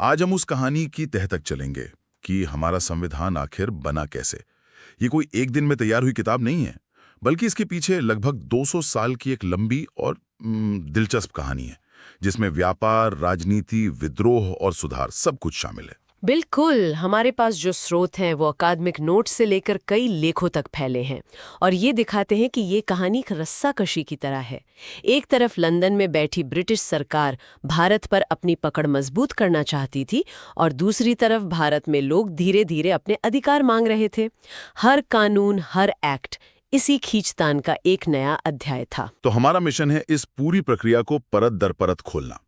आज हम उस कहानी की तह तक चलेंगे कि हमारा संविधान आखिर बना कैसे। ये कोई एक दिन में तैयार हुई किताब नहीं है, बल्कि इसके पीछे लगभग 200 साल की एक लंबी और दिलचस्प कहानी है, जिसमें व्यापार, राजनीति, विद्रोह और सुधार सब कुछ शामिल है। बिल्कुल, हमारे पास जो स्रोत हैं वो अकादमिक नोट से लेकर कई लेखों तक फैले हैं और ये दिखाते हैं कि ये कहानी एक रस्साकशी की तरह है। एक तरफ लंदन में बैठी ब्रिटिश सरकार भारत पर अपनी पकड़ मजबूत करना चाहती थी और दूसरी तरफ भारत में लोग धीरे धीरे अपने अधिकार मांग रहे थे। हर कानून, हर एक्ट इसी खींचतान का एक नया अध्याय था। तो हमारा मिशन है इस पूरी प्रक्रिया को परत दर परत खोलना,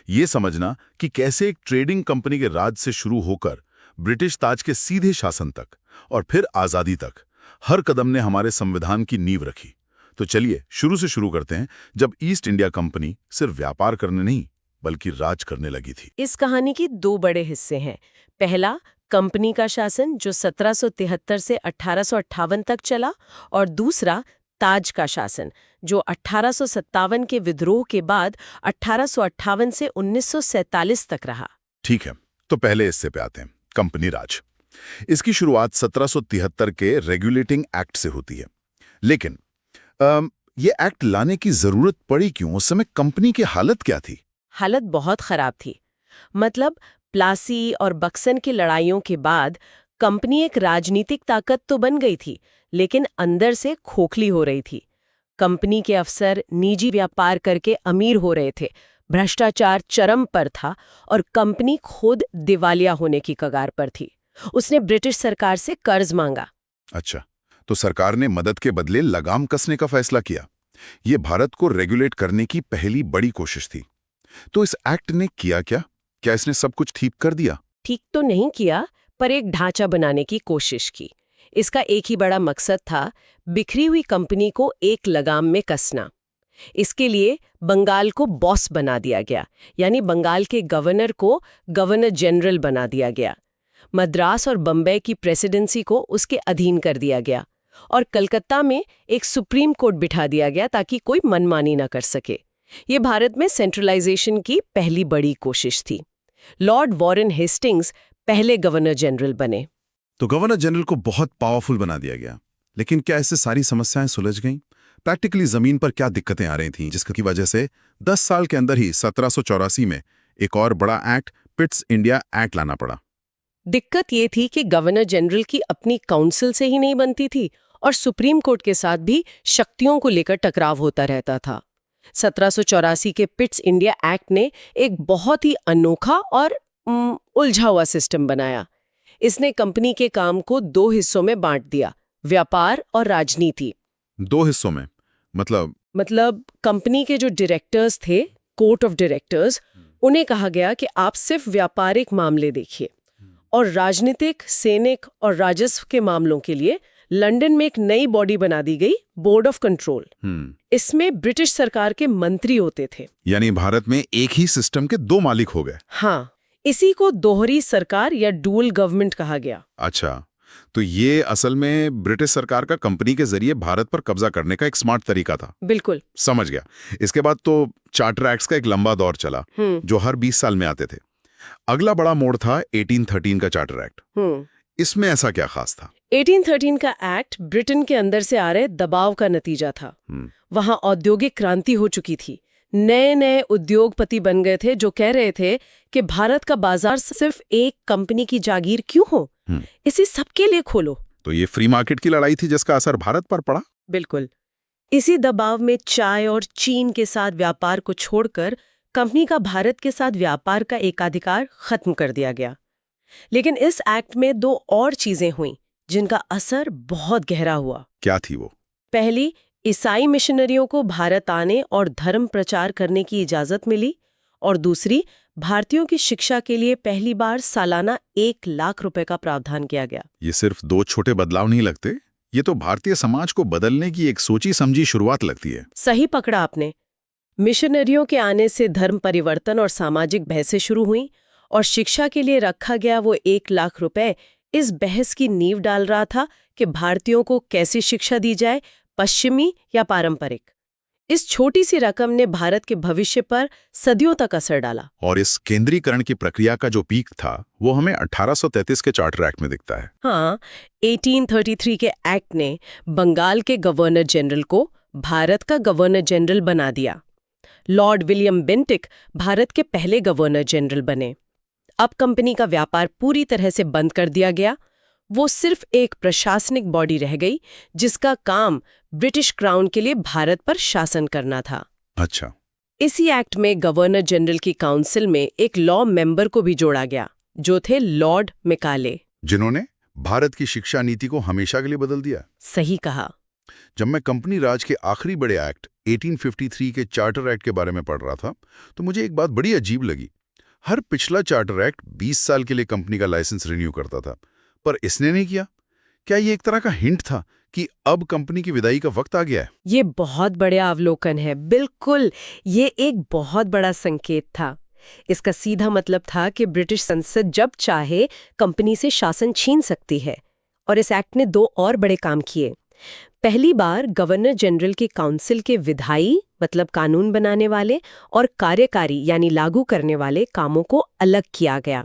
ये समझना कि कैसे एक ट्रेडिंग कंपनी के राज से शुरू होकर ब्रिटिश ताज के सीधे शासन तक और फिर आजादी तक हर कदम ने हमारे संविधान की नींव रखी। तो चलिए शुरू से शुरू करते हैं, जब ईस्ट इंडिया कंपनी सिर्फ व्यापार करने नहीं बल्कि राज करने लगी थी। इस कहानी के दो बड़े हिस्से हैं। पहला, कंपनी का शासन जो 1773 से 1858 तक चला, और दूसरा ताज का शासन जो 1857 के विद्रोह के बाद 1858 से 1947 तक रहा। ठीक है, तो पहले इससे पे आते हैं, कंपनी राज। इसकी शुरुआत 1773 के रेगुलेटिंग एक्ट से होती है। लेकिन ये एक्ट लाने की जरूरत पड़ी क्यों? उस समय कंपनी की हालत क्या थी? हालत बहुत खराब थी। मतलब प्लासी और बक्सन की लड़ाइयों के बाद कंपनी एक राजनीतिक ताकत तो बन गई थी, लेकिन अंदर से खोखली हो रही थी। कंपनी के अफसर निजी व्यापार करके अमीर हो रहे थे, भ्रष्टाचार चरम पर था और कंपनी खुद दिवालिया होने की कगार पर थी। उसने ब्रिटिश सरकार से कर्ज मांगा। अच्छा, तो सरकार ने मदद के बदले लगाम कसने का फैसला किया। ये भारत को रेगुलेट करने की पहली बड़ी कोशिश थी। तो इस एक्ट ने किया क्या? क्या इसने सब कुछ ठीक कर दिया? ठीक तो नहीं किया, पर एक ढांचा बनाने की कोशिश की। इसका एक ही बड़ा मकसद था, बिखरी हुई कंपनी को एक लगाम में कसना। इसके लिए बंगाल को बॉस बना दिया गया, यानी बंगाल के गवर्नर को गवर्नर जनरल बना दिया गया। मद्रास और बम्बई की प्रेसिडेंसी को उसके अधीन कर दिया गया और कलकत्ता में एक सुप्रीम कोर्ट बिठा दिया गया ताकि कोई मनमानी न कर सके। ये भारत में सेंट्रलाइजेशन की पहली बड़ी कोशिश थी। लॉर्ड वॉरेन हेस्टिंग्स पहले गवर्नर जनरल बने। तो गवर्नर जनरल को बहुत पावरफुल बना दिया गया। लेकिन क्या इससे सारी समस्याएं सुलझ गईं? प्रैक्टिकली जमीन पर क्या दिक्कतें आ रही थीं, जिसकी वजह से 10 साल के अंदर ही 1784 में एक और बड़ा एक्ट, पिट्स इंडिया एक्ट लाना पड़ा। दिक्कत ये थी कि गवर्नर जनरल की अपनी काउंसिल से ही नहीं बनती थी और सुप्रीम कोर्ट के साथ भी शक्तियों को लेकर टकराव होता रहता था। 1784 के पिट्स इंडिया एक्ट ने एक बहुत ही अनोखा और उलझा हुआ सिस्टम बनाया। इसने कंपनी के काम को दो हिस्सों में बांट दिया, व्यापार और राजनीति। 2 हिस्सों में? मतलब कंपनी के जो डायरेक्टर्स थे, कोर्ट ऑफ डायरेक्टर्स, उन्हें कहा गया कि आप सिर्फ व्यापारिक मामले देखिए, और राजनीतिक, सैनिक और राजस्व के मामलों के लिए लंदन में एक नई बॉडी बना दी गई, बोर्ड ऑफ कंट्रोल। इसमें ब्रिटिश सरकार के मंत्री होते थे। यानी भारत में एक ही सिस्टम के 2 मालिक हो गए। हाँ, इसी को दोहरी सरकार या डुअल गवर्नमेंट कहा गया। अच्छा, तो ये असल में ब्रिटिश सरकार का कंपनी के जरिए भारत पर कब्जा करने का एक स्मार्ट तरीका था। बिल्कुल, समझ गया। इसके बाद तो चार्टर एक्ट्स का एक लंबा दौर चला, जो हर 20 साल में आते थे। अगला बड़ा मोड़ था 1813 का चार्टर एक्ट। इसमें ऐसा क्या खास था? 1813 का एक्ट ब्रिटेन के अंदर से आ रहे दबाव का नतीजा था। वहां औद्योगिक क्रांति हो चुकी थी। नए नए उद्योगपति बन गए थे जो कह रहे थे कि भारत का बाजार सिर्फ एक कंपनी की जागीर क्यों हो, इसे सबके लिए खोलो। तो ये फ्री मार्केट की लड़ाई थी जिसका असर भारत पर पड़ा। बिल्कुल। इसी दबाव में चाय और चीन के साथ व्यापार को छोड़कर कंपनी का भारत के साथ व्यापार का एकाधिकार खत्म कर दिया गया। लेकिन इस एक्ट में 2 और चीजें हुईं जिनका असर बहुत गहरा हुआ। क्या थी वो? पहली, ईसाई मिशनरियों को भारत आने और धर्म प्रचार करने की इजाजत मिली, और दूसरी, भारतीयों की शिक्षा के लिए पहली बार सालाना 1 लाख रुपए का प्रावधान किया गया। ये सिर्फ 2 छोटे बदलाव नहीं लगते, ये तो भारतीय समाज को बदलने की एक सोची समझी शुरुआत लगती है। सही पकड़ा आपने। मिशनरियों के आने से धर्म परिवर्तन और सामाजिक बहसें शुरू हुई, और शिक्षा के लिए रखा गया वो 1 लाख रुपए इस बहस की नींव डाल रहा था कि भारतीयों को कैसी शिक्षा दी जाए, पश्चिमी या पारंपरिक। इस छोटी सी रकम ने भारत के भविष्य पर सदियों तक असर डाला। और इस केंद्रीकरण की प्रक्रिया का जो पीक था वो हमें 1833 के चार्टर एक्ट में दिखता है। हाँ, 1833 के एक्ट ने बंगाल के गवर्नर जनरल को भारत का गवर्नर जनरल बना दिया। लॉर्ड विलियम बेंटिक भारत के पहले गवर्नर जनरल बने। अब कंपनी का व्यापार पूरी तरह से बंद कर दिया गया। वो सिर्फ एक प्रशासनिक बॉडी रह गई जिसका काम ब्रिटिश क्राउन के लिए भारत पर शासन करना था। अच्छा। इसी एक्ट में गवर्नर जनरल की काउंसिल में एक लॉ मेंबर को भी जोड़ा गया जो थे लॉर्ड मैकाले, जिन्होंने भारत की शिक्षा नीति को हमेशा के लिए बदल दिया। सही कहा। जब मैं कंपनी राज के आखिरी बड़े एक्ट 1853 के चार्टर एक्ट के बारे में पढ़ रहा था तो मुझे एक बात बड़ी अजीब लगी। हर पिछला चार्टर एक्ट 20 साल के लिए कंपनी का लाइसेंस रिन्यू करता था, पर इसने नहीं किया। क्या ये एक तरह का हिंट था कि अब कंपनी की विदाई का वक्त आ गया है? ये बहुत बड़ा अवलोकन है। बिल्कुल, ये एक बहुत बड़ा संकेत था। इसका सीधा मतलब था कि ब्रिटिश संसद जब चाहे कंपनी से शासन छीन सकती है। और इस एक्ट ने दो और बड़े काम किए। पहली बार गवर्नर जनरल की काउंसिल के विधायी मतलब कानून बनाने वाले और कार्यकारी यानी लागू करने वाले कामों को अलग किया गया।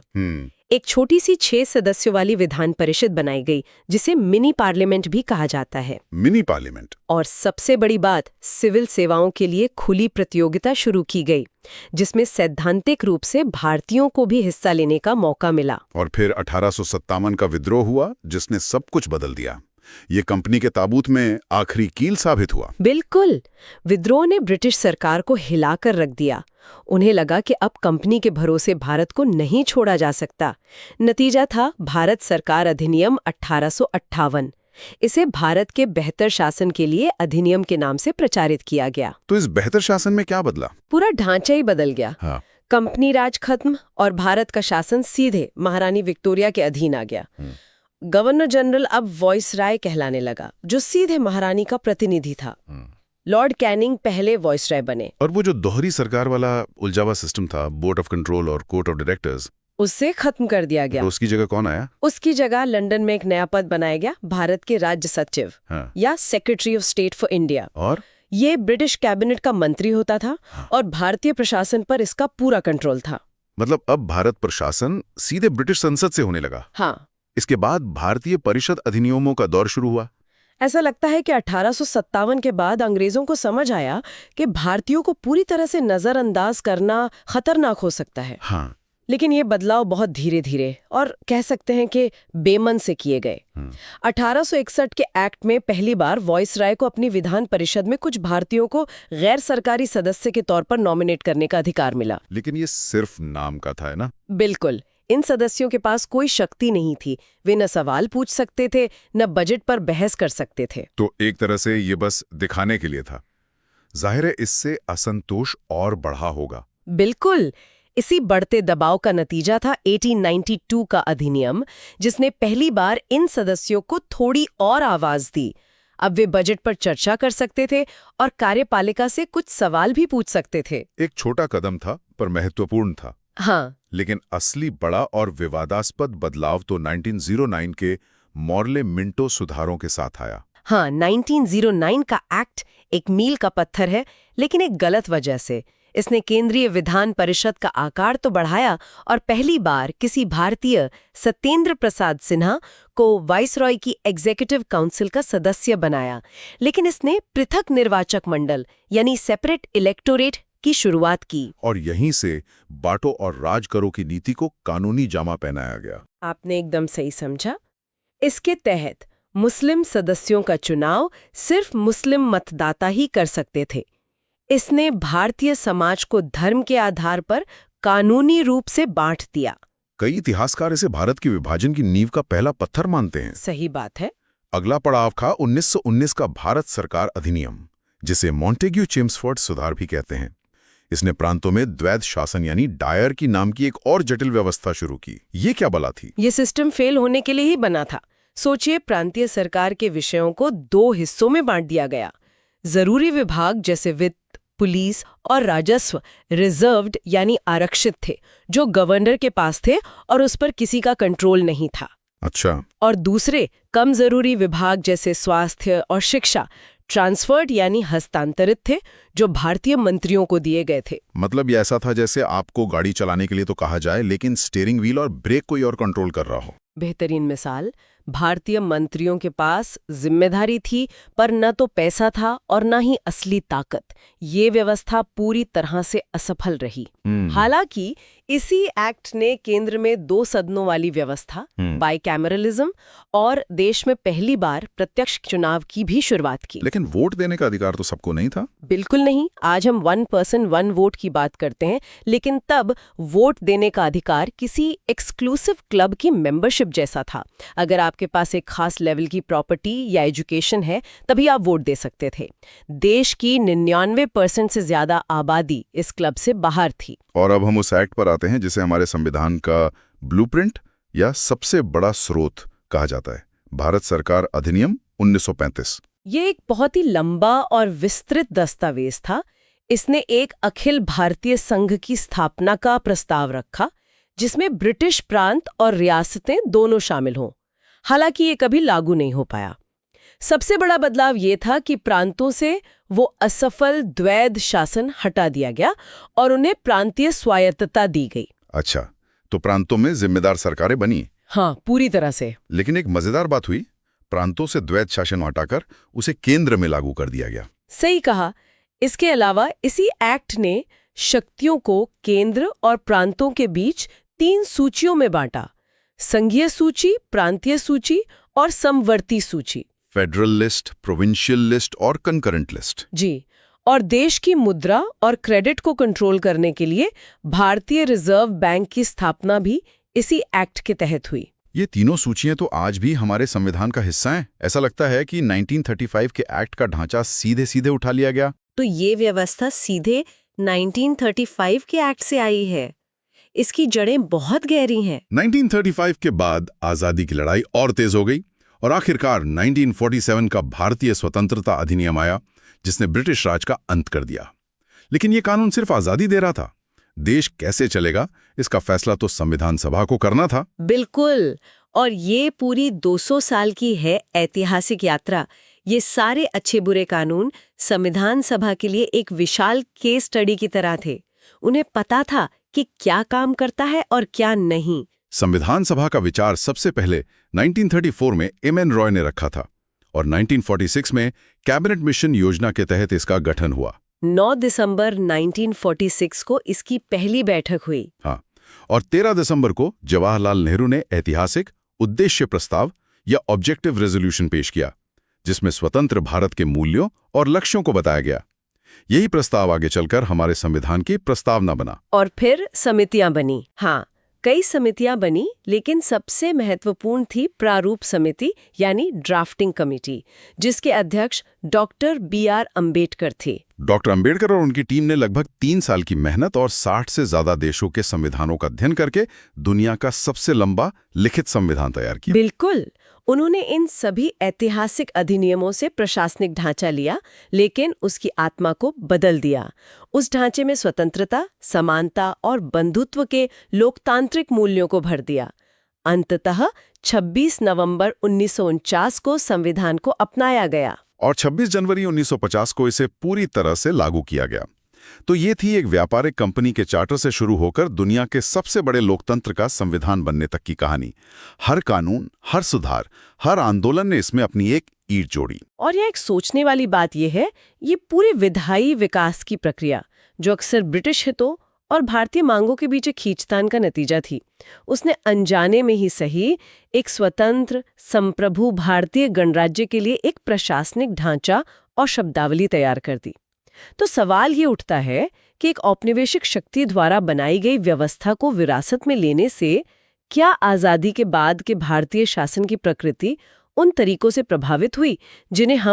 एक छोटी सी 6 सदस्यों वाली विधान परिषद बनाई गई जिसे मिनी पार्लियामेंट भी कहा जाता है। Mini parliament. और सबसे बड़ी बात, सिविल सेवाओं के लिए खुली प्रतियोगिता शुरू की गई जिसमें सैद्धांतिक रूप से भारतीयों को भी हिस्सा लेने का मौका मिला। और फिर 1857 का विद्रोह हुआ जिसने सब कुछ बदल दिया। ये कंपनी के ताबूत में आखिरी कील साबित हुआ। बिल्कुल, विद्रोह ने ब्रिटिश सरकार को हिलाकर रख दिया। उन्हें लगा कि अब कंपनी के भरोसे भारत को नहीं छोड़ा जा सकता। नतीजा था भारत सरकार अधिनियम 1858। इसे भारत के बेहतर शासन के लिए अधिनियम के नाम से प्रचारित किया गया। तो इस बेहतर शासन में क्या बदला? पूरा ढांचा ही बदल गया। हाँ। कंपनी राज खत्म और भारत का शासन सीधे महारानी विक्टोरिया के अधीन आ गया। गवर्नर जनरल अब वॉइसराय कहलाने लगा, जो सीधे महारानी का प्रतिनिधि था। लॉर्ड कैनिंग पहले वॉइसराय बने। और वो जो दोहरी सरकार वाला उलझावा सिस्टम था, बोर्ड ऑफ कंट्रोल और कोर्ट ऑफ डायरेक्टर्स, उससे खत्म कर दिया गया। तो उसकी जगह कौन आया? उसकी जगह लंदन में एक नया पद बनाया गया, भारत के राज्य सचिव। हाँ। या secretary of state for India. और ये ब्रिटिश कैबिनेट का मंत्री होता था। और भारतीय प्रशासन पर इसका पूरा कंट्रोल था। मतलब अब भारत प्रशासन सीधे ब्रिटिश संसद से होने लगा। हाँ। इसके बाद भारतीय परिषद अधिनियमों का दौर शुरू हुआ। ऐसा लगता है कि 1857 के बाद अंग्रेजों को समझ आया कि भारतीयों को पूरी तरह से नजरअंदाज करना खतरनाक हो सकता है। हाँ। लेकिन ये बदलाव बहुत धीरे धीरे और कह सकते हैं कि बेमन से किए गए। 1861 के एक्ट में पहली बार वॉइसराय को अपनी विधान परिषद में कुछ भारतीयों को गैर सरकारी सदस्य के तौर पर नॉमिनेट करने का अधिकार मिला। लेकिन ये सिर्फ नाम का था, है ना? बिल्कुल। इन सदस्यों के पास कोई शक्ति नहीं थी। वे न सवाल पूछ सकते थे, न बजट पर बहस कर सकते थे। तो एक तरह से ये बस दिखाने के लिए था। जाहिर है इससे असंतोष और बढ़ा होगा। बिल्कुल। इसी बढ़ते दबाव का नतीजा था 1892 का अधिनियम, जिसने पहली बार इन सदस्यों को थोड़ी और आवाज दी। अब वे बजट पर चर्चा कर सकते थे और कार्यपालिका से कुछ सवाल भी पूछ सकते थे। एक छोटा कदम था पर महत्वपूर्ण था। हाँ। लेकिन असली बड़ा और विवादास्पद बदलाव तो 1909 के मॉर्ले मिंटो सुधारों के साथ आया। हाँ, 1909 का एक्ट एक मील का पत्थर है, लेकिन एक गलत वजह से। इसने केंद्रीय विधान परिषद का आकार तो बढ़ाया और पहली बार किसी भारतीय सत्येंद्र प्रसाद सिन्हा को वाइसरॉय की एग्जीक्यूटिव काउंसिल का सदस्य बनाया। लेकिन इसने पृथक निर्वाचक मंडल यानी सेपरेट इलेक्टोरेट की शुरुआत की। और यहीं से बाटो और राज करो की नीति को कानूनी जामा पहनाया गया। आपने एकदम सही समझा। इसके तहत मुस्लिम सदस्यों का चुनाव सिर्फ मुस्लिम मतदाता ही कर सकते थे। इसने भारतीय समाज को धर्म के आधार पर कानूनी रूप से बांट दिया। कई इतिहासकार इसे भारत के विभाजन की नींव का पहला पत्थर मानते हैं। सही बात है। अगला पड़ाव था 1919 का भारत सरकार अधिनियम, जिसे मॉन्टेग्यू चेम्सफोर्ड सुधार भी कहते हैं। इसने प्रांतों में द्वैध शासन यानी डायर की नाम की एक और जटिल व्यवस्था शुरू की। ये क्या बला थी? ये सिस्टम फेल होने के लिए ही बना था। सोचिए, प्रांतीय सरकार के विषयों को 2 हिस्सों में बांट दिया गया। जरूरी विभाग जैसे वित्त, पुलिस और राजस्व रिजर्व्ड यानी आरक्षित थे, जो गवर्नर के पास थे और उस पर किसी का कंट्रोल नहीं था। अच्छा। और दूसरे कम जरूरी विभाग जैसे स्वास्थ्य और शिक्षा ट्रांसफर्ड यानी हस्तांतरित थे, जो भारतीय मंत्रियों को दिए गए थे। मतलब ये ऐसा था जैसे आपको गाड़ी चलाने के लिए तो कहा जाए, लेकिन स्टीयरिंग व्हील और ब्रेक कोई और कंट्रोल कर रहा हो। बेहतरीन मिसाल, भारतीय मंत्रियों के पास जिम्मेदारी थी, पर न तो पैसा था और न ही असली ताकत। ये व्यवस्था पूरी तरह से असफल रही। हालांकि इसी एक्ट ने केंद्र में 2 सदनों वाली व्यवस्था, बाइकैमरलिज्म और देश में पहली बार प्रत्यक्ष चुनाव की भी शुरुआत की। लेकिन वोट देने का अधिकार तो सबको नहीं था। बिल्कुल नहीं। आज हम 1 पर्सन 1 वोट की बात करते हैं, लेकिन तब वोट देने का अधिकार किसी एक्सक्लूसिव क्लब की मेंबरशिप जैसा था। अगर आपके पास एक खास लेवल की प्रॉपर्टी या एजुकेशन है, तभी आप वोट दे सकते थे। देश की 99% से ज्यादा आबादी इस क्लब से बाहर थी। और अब हम उस एक्ट पर आते हैं जिसे हमारे संविधान का ब्लूप्रिंट या सबसे बड़ा स्रोत कहा जाता है, भारत सरकार अधिनियम 1935। ये एक बहुत ही लंबा और विस्तृत दस्तावेज था। इसने एक अखिल भारतीय संघ की स्थापना का प्रस्ताव रखा, जिसमें ब्रिटिश प्रांत और रियासतें दोनों शामिल हों। हालांकि ये कभी लागू नहीं हो पाया। सबसे बड़ा बदलाव ये था कि प्रांतों से वो असफल द्वैध शासन हटा दिया गया और उन्हें प्रांतीय स्वायत्तता दी गई। अच्छा, तो प्रांतों में जिम्मेदार सरकारें बनी। हाँ, पूरी तरह से। लेकिन एक मजेदार बात हुई, प्रांतों से द्वैध शासन हटाकर उसे केंद्र में लागू कर दिया गया। सही कहा। इसके अलावा इसी एक्ट ने शक्तियों को केंद्र और प्रांतों के बीच 3 सूचियों में बांटा: संघीय सूची, प्रांतीय सूची और समवर्ती सूची। फेडरल लिस्ट, प्रोविंशियल लिस्ट और कंकरेंट लिस्ट। जी। और देश की मुद्रा और क्रेडिट को कंट्रोल करने के लिए भारतीय रिजर्व बैंक की स्थापना भी इसी एक्ट के तहत हुई। ये तीनों सूचियां तो आज भी हमारे संविधान का हिस्सा हैं। ऐसा लगता है कि 1935 के एक्ट का ढांचा सीधे सीधे उठा लिया गया। तो ये व्यवस्था सीधे 1935 के एक्ट से आई है। इसकी जड़ें बहुत गहरी हैं। 1935 के बाद आजादी की लड़ाई और तेज हो गई और आखिरकार 1947 का भारतीय स्वतंत्रता अधिनियम आया, जिसने ब्रिटिश राज का अंत कर दिया। लेकिन ये कानून सिर्फ आजादी दे रहा था। देश कैसे चलेगा, इसका फैसला तो संविधान सभा को करना था। बिल्कुल। और ये पूरी 200 साल की है ऐतिहासिक यात्रा। ये सारे अच्छे बुरे कानून संविधान सभा के लिए एक विशाल केस स्टडी की तरह थे। उन्हें पता था कि क्या काम करता है और क्या नहीं। संविधान सभा का विचार सबसे पहले 1934 में एम.एन. रॉय ने रखा था और 1946 में कैबिनेट मिशन योजना के तहत इसका गठन हुआ। 9 दिसंबर 1946 को इसकी पहली बैठक हुई। हाँ, और 13 दिसंबर को जवाहरलाल नेहरू ने ऐतिहासिक उद्देश्य प्रस्ताव या ऑब्जेक्टिव रेजोल्यूशन पेश किया, जिसमें स्वतंत्र भारत के मूल्यों और लक्ष्यों को बताया गया। यही प्रस्ताव आगे चलकर हमारे संविधान की प्रस्तावना बना। और फिर समितियां बनी। हाँ, कई समितियां बनी, लेकिन सबसे महत्वपूर्ण थी प्रारूप समिति यानी ड्राफ्टिंग कमेटी, जिसके अध्यक्ष डॉक्टर B.R. अम्बेडकर थे। डॉक्टर अम्बेडकर और उनकी टीम ने लगभग 3 साल की मेहनत और 60 से ज्यादा देशों के संविधानों का अध्ययन करके दुनिया का सबसे लंबा लिखित संविधान तैयार किया। बिल्कुल। उन्होंने इन सभी ऐतिहासिक अधिनियमों से प्रशासनिक ढांचा लिया, लेकिन उसकी आत्मा को बदल दिया। उस ढांचे में स्वतंत्रता, समानता और बंधुत्व के लोकतांत्रिक मूल्यों को भर दिया। अंततः 26 नवंबर 1949 को संविधान को अपनाया गया और 26 जनवरी 1950 को इसे पूरी तरह से लागू किया गया। तो ये थी एक व्यापारिक कंपनी के चार्टर से शुरू होकर दुनिया के सबसे बड़े लोकतंत्र का संविधान बनने तक की कहानी। हर कानून, हर सुधार, हर आंदोलन ने इसमें अपनी एक ईंट जोड़ी। और यह एक सोचने वाली बात यह है, ये पूरे विधायी विकास की प्रक्रिया, जो अक्सर ब्रिटिश हितों और भारतीय मांगों के बीच एक खींचतान का नतीजा थी, उसने अनजाने में ही सही एक स्वतंत्र, संप्रभु भारतीय गणराज्य के लिए एक प्रशासनिक ढांचा और शब्दावली तैयार कर दी। तो सवाल ये उठता है कि एक औपनिवेशिक शक्ति द्वारा बनाई गई व्यवस्था को विरासत में लेने से क्या आजादी के बाद के भारतीय शासन की प्रकृति उन तरीकों से प्रभावित हुई जिन्हें हम